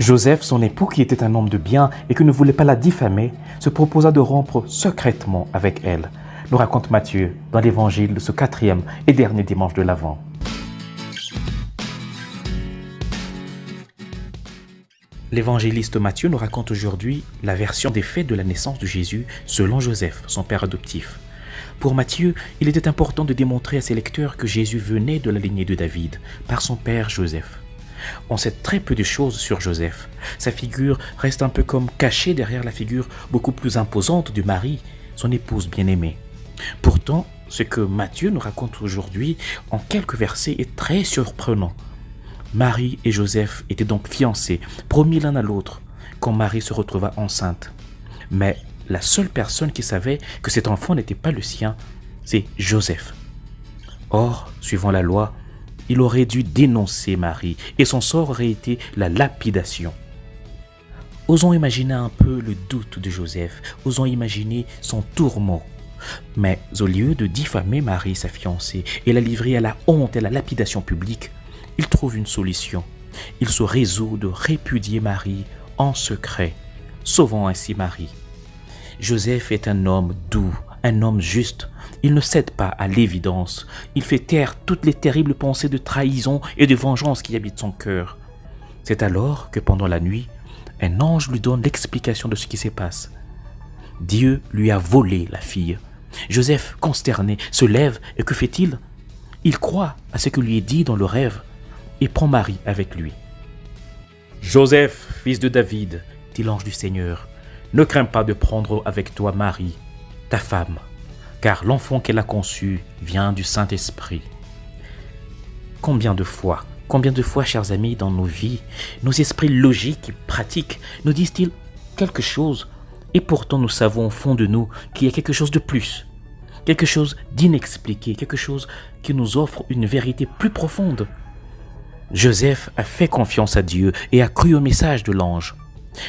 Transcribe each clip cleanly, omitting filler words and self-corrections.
Joseph, son époux, qui était un homme de bien et qui ne voulait pas la diffamer, se proposa de rompre secrètement avec elle, nous raconte Matthieu dans l'évangile de ce 4e et dernier dimanche de l'Avent. L'évangéliste Matthieu nous raconte aujourd'hui la version des faits de la naissance de Jésus selon Joseph, son père adoptif. Pour Matthieu, il était important de démontrer à ses lecteurs que Jésus venait de la lignée de David, par son père Joseph. On sait très peu de choses sur Joseph. Sa figure reste un peu comme cachée derrière la figure beaucoup plus imposante de Marie, son épouse bien-aimée. Pourtant, ce que Matthieu nous raconte aujourd'hui en quelques versets est très surprenant. Marie et Joseph étaient donc fiancés, promis l'un à l'autre, quand Marie se retrouva enceinte. Mais la seule personne qui savait que cet enfant n'était pas le sien, c'est Joseph. Or, suivant la loi, il aurait dû dénoncer Marie et son sort aurait été la lapidation. Osons imaginer un peu le doute de Joseph, osons imaginer son tourment. Mais au lieu de diffamer Marie, sa fiancée, et la livrer à la honte et à la lapidation publique, il trouve une solution. Il se résout de répudier Marie en secret, sauvant ainsi Marie. Joseph est un homme doux, un homme juste. Il ne cède pas à l'évidence. Il fait taire toutes les terribles pensées de trahison et de vengeance qui habitent son cœur. C'est alors que pendant la nuit, un ange lui donne l'explication de ce qui se passe. Dieu lui a volé la fille. Joseph, consterné, se lève et que fait-il? Il croit à ce que lui est dit dans le rêve et prend Marie avec lui. « Joseph, fils de David, dit l'ange du Seigneur, ne crains pas de prendre avec toi Marie, ta femme, car l'enfant qu'elle a conçu vient du Saint-Esprit. » Combien de fois, chers amis, dans nos vies, nos esprits logiques et pratiques nous disent-ils quelque chose et pourtant nous savons au fond de nous qu'il y a quelque chose de plus, quelque chose d'inexpliqué, quelque chose qui nous offre une vérité plus profonde. Joseph a fait confiance à Dieu et a cru au message de l'ange.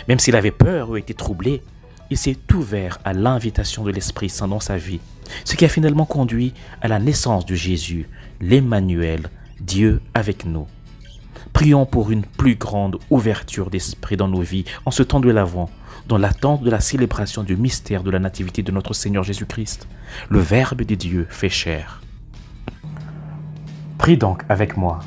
Même s'il avait peur ou était troublé, il s'est ouvert à l'invitation de l'Esprit Saint dans sa vie, ce qui a finalement conduit à la naissance de Jésus, l'Emmanuel, Dieu avec nous. Prions pour une plus grande ouverture d'esprit dans nos vies en ce temps de l'Avent, dans l'attente de la célébration du mystère de la nativité de notre Seigneur Jésus-Christ, le Verbe de Dieu fait chair. Prie donc avec moi.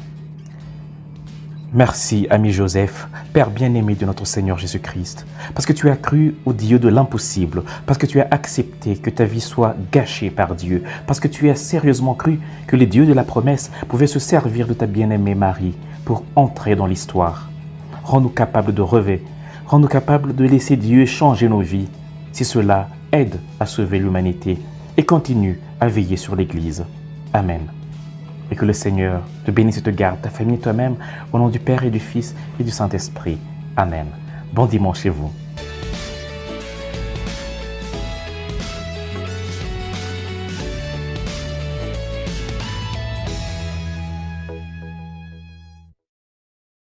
Merci, ami Joseph, Père bien-aimé de notre Seigneur Jésus-Christ, parce que tu as cru au Dieu de l'impossible, parce que tu as accepté que ta vie soit gâchée par Dieu, parce que tu as sérieusement cru que les dieux de la promesse pouvaient se servir de ta bien-aimée Marie pour entrer dans l'histoire. Rends-nous capables de rêver, rends-nous capables de laisser Dieu changer nos vies, si cela aide à sauver l'humanité et continue à veiller sur l'Église. Amen. Et que le Seigneur te bénisse et te garde, ta famille et toi-même, au nom du Père et du Fils et du Saint-Esprit. Amen. Bon dimanche chez vous.